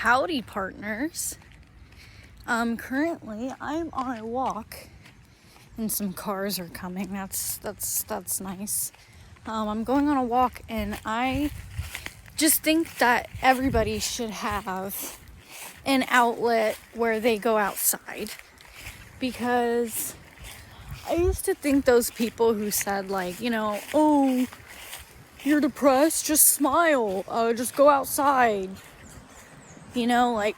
Howdy, partners. Currently I'm on a walk and some cars are coming. That's nice. I'm going on a walk and I just think that everybody should have an outlet where they go outside, because I used to think those people who said oh, you're depressed, just smile, just go outside.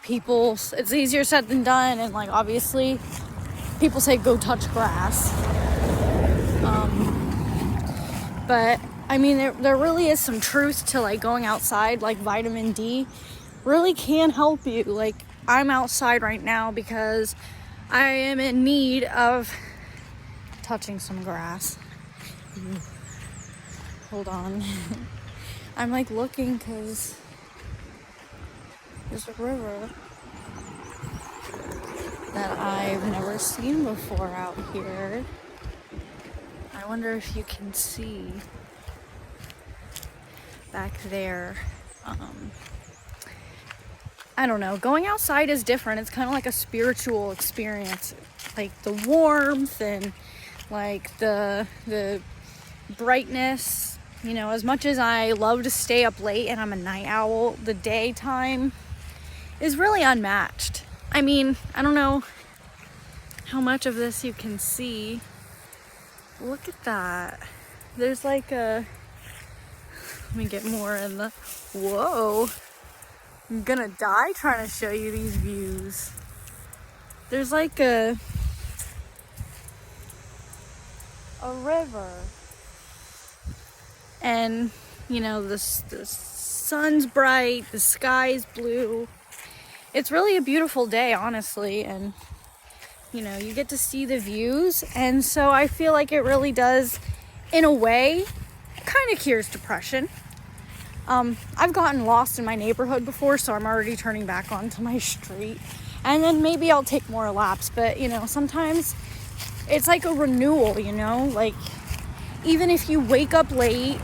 People, it's easier said than done, and obviously people say go touch grass. But I mean, there really is some truth to going outside. Vitamin D really can help you. I'm outside right now because I am in need of touching some grass. Hold on. I'm looking because there's a river that I've never seen before out here. I wonder if you can see back there. I don't know. Going outside is different. It's kind of like a spiritual experience. The warmth and the brightness. As much as I love to stay up late and I'm a night owl, the daytime is really unmatched. I mean, I don't know how much of this you can see. Look at that. There's let me get more in the, whoa. I'm gonna die trying to show you these views. There's a river. And, the sun's bright, the sky's blue. It's really a beautiful day, honestly, and you get to see the views, and so I feel like it really does, in a way, kind of cures depression. I've gotten lost in my neighborhood before, so I'm already turning back onto my street, and then maybe I'll take more laps, but sometimes it's like a renewal, even if you wake up late,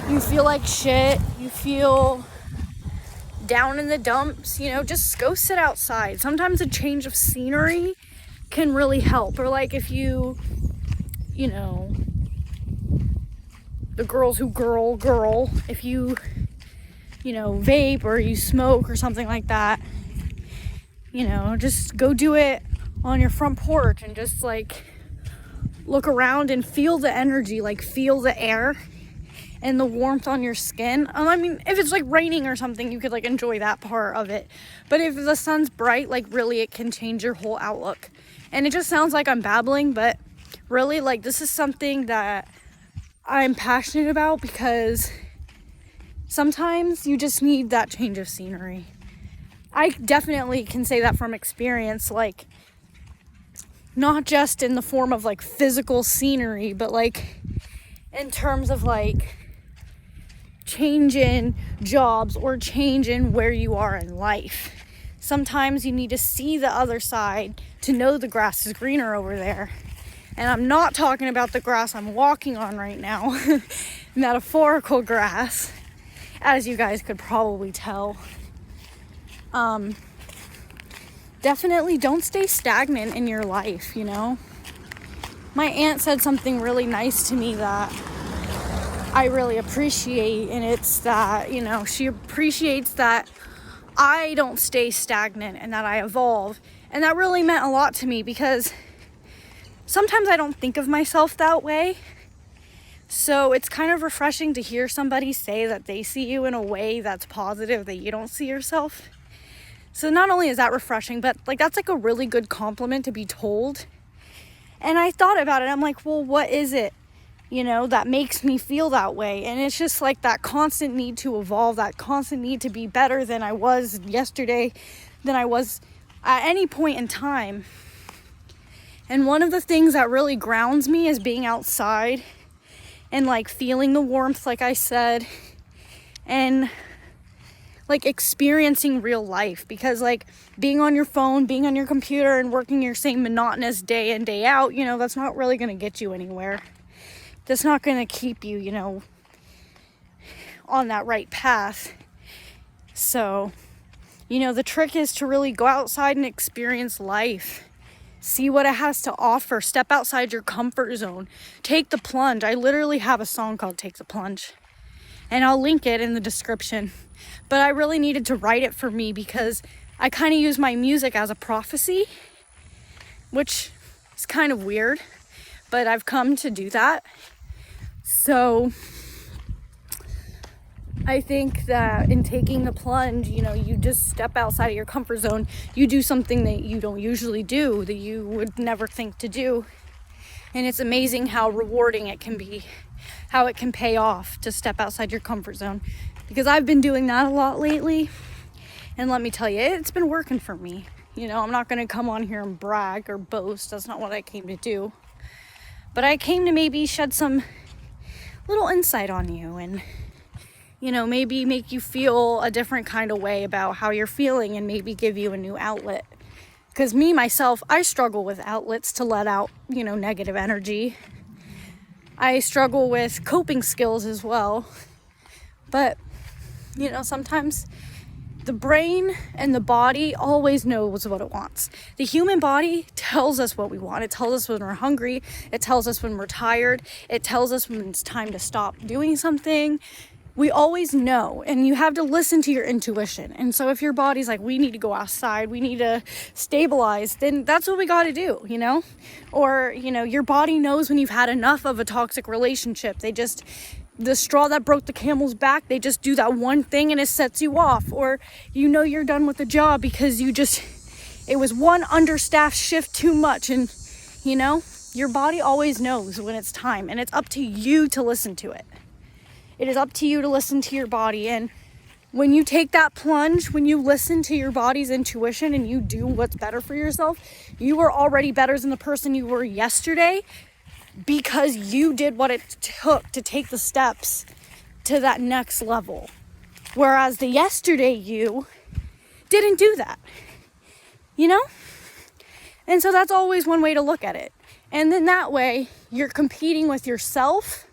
you feel like shit, you feel down in the dumps, just go sit outside. Sometimes a change of scenery can really help. Or if you, the girls who girl, if you, vape or you smoke or something like that, just go do it on your front porch and just look around and feel the energy, feel the air and the warmth on your skin. I mean, if it's raining or something, you could enjoy that part of it. But if the sun's bright, really it can change your whole outlook. And it just sounds like I'm babbling, but really this is something that I'm passionate about, because sometimes you just need that change of scenery. I definitely can say that from experience, not just in the form of physical scenery, but in terms of change in jobs or change in where you are in life. Sometimes you need to see the other side to know the grass is greener over there. And I'm not talking about the grass I'm walking on right now. Metaphorical grass, as you guys could probably tell. Definitely don't stay stagnant in your life, My aunt said something really nice to me that I really appreciate, and it's that, she appreciates that I don't stay stagnant and that I evolve. And that really meant a lot to me, because sometimes I don't think of myself that way. So it's kind of refreshing to hear somebody say that they see you in a way that's positive, that you don't see yourself. So not only is that refreshing, but that's a really good compliment to be told. And I thought about it. I'm well, what is it, that makes me feel that way? And it's just that constant need to evolve, that constant need to be better than I was yesterday, than I was at any point in time. And one of the things that really grounds me is being outside and feeling the warmth, like I said, and experiencing real life. Because being on your phone, being on your computer and working your same monotonous day in, day out, that's not really going to get you anywhere. That's not going to keep you, on that right path. So You know, the trick is to really go outside and experience life. See what it has to offer. Step outside your comfort zone. Take the plunge. I literally have a song called Take the Plunge, and I'll link it in the description. But I really needed to write it for me because I kind of use my music as a prophecy, which is kind of weird, but I've come to do that. So I think that in taking the plunge, you know, you just step outside of your comfort zone. You do something that you don't usually do, that you would never think to do. And it's amazing how rewarding it can be, how it can pay off to step outside your comfort zone. Because I've been doing that a lot lately. And let me tell you, it's been working for me. You know, I'm not going to come on here and brag or boast. That's not what I came to do. But I came to maybe shed some little insight on you and, you know, maybe make you feel a different kind of way about how you're feeling and maybe give you a new outlet. Because me, myself, I struggle with outlets to let out, you know, negative energy. I struggle with coping skills as well. But, you know, sometimes the brain and the body always knows what it wants. The human body tells us what we want. It tells us when we're hungry. It tells us when we're tired. It tells us when it's time to stop doing something. We always know, and you have to listen to your intuition. And so if your body's like, we need to go outside, we need to stabilize, then that's what we got to do, you know? Or, you know, your body knows when you've had enough of a toxic relationship. The straw that broke the camel's back, they just do that one thing and it sets you off. Or, you know, you're done with the job because it was one understaffed shift too much. And, you know, your body always knows when it's time, and it's up to you to listen to it. It is up to you to listen to your body. And when you take that plunge, when you listen to your body's intuition and you do what's better for yourself, you are already better than the person you were yesterday because you did what it took to take the steps to that next level. Whereas the yesterday you didn't do that, you know? And so that's always one way to look at it. And then that way you're competing with yourself,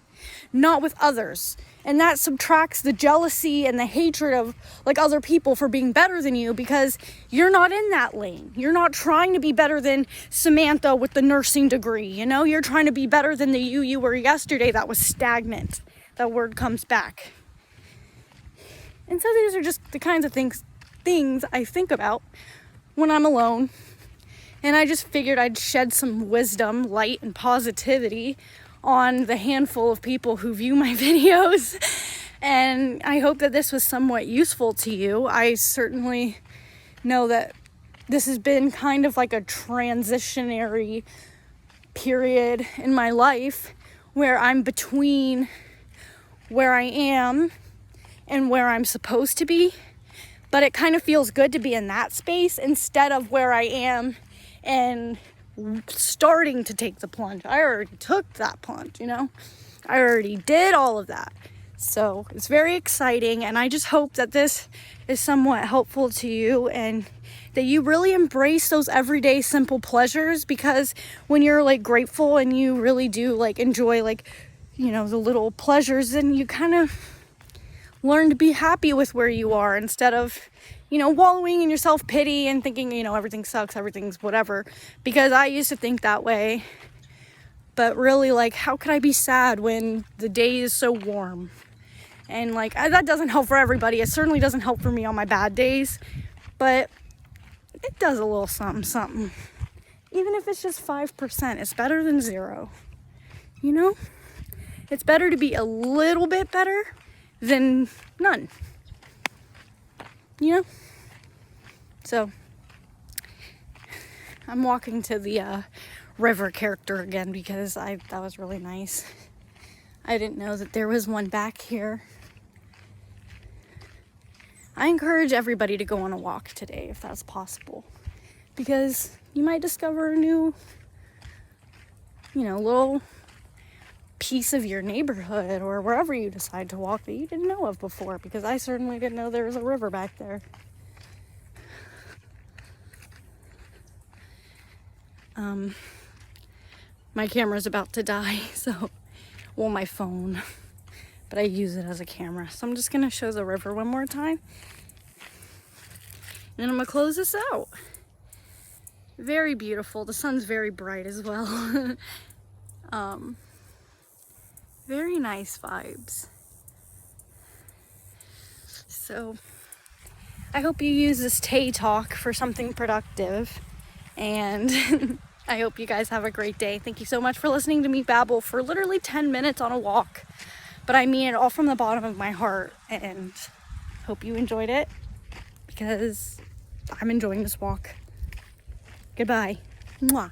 not with others. And that subtracts the jealousy and the hatred of like other people for being better than you, because you're not in that lane. You're not trying to be better than Samantha with the nursing degree. You know, you're trying to be better than the you were yesterday that was stagnant. That word comes back. And so these are just the kinds of things I think about when I'm alone. And I just figured I'd shed some wisdom, light, and positivity on the handful of people who view my videos. And I hope that this was somewhat useful to you. I certainly know that this has been kind of like a transitionary period in my life where I'm between where I am and where I'm supposed to be. But it kind of feels good to be in that space instead of where I am and starting to take the plunge. I already took that plunge, you know? I already did all of that. So it's very exciting, and I just hope that this is somewhat helpful to you and that you really embrace those everyday simple pleasures, because when you're like grateful and you really do like enjoy like, you know, the little pleasures, then you kind of learn to be happy with where you are instead of, you know, wallowing in your self-pity and thinking, you know, everything sucks, everything's whatever. Because I used to think that way. But really, like, how could I be sad when the day is so warm? And, like, that doesn't help for everybody. It certainly doesn't help for me on my bad days. But it does a little something, something. Even if it's just 5%, it's better than 0. You know? It's better to be a little bit better than none. You know? So, I'm walking to the river character again because that was really nice. I didn't know that there was one back here. I encourage everybody to go on a walk today if that's possible, because you might discover a new, you know, little piece of your neighborhood or wherever you decide to walk that you didn't know of before, because I certainly didn't know there was a river back there. My camera's about to die, well, my phone, but I use it as a camera. So I'm just gonna show the river one more time. And I'm gonna close this out. Very beautiful. The sun's very bright as well. Very nice vibes. So I hope you use this TayTalk for something productive, and I hope you guys have a great day. Thank you so much for listening to me babble for literally 10 minutes on a walk, but I mean it all from the bottom of my heart, and hope you enjoyed it because I'm enjoying this walk. Goodbye. Mwah.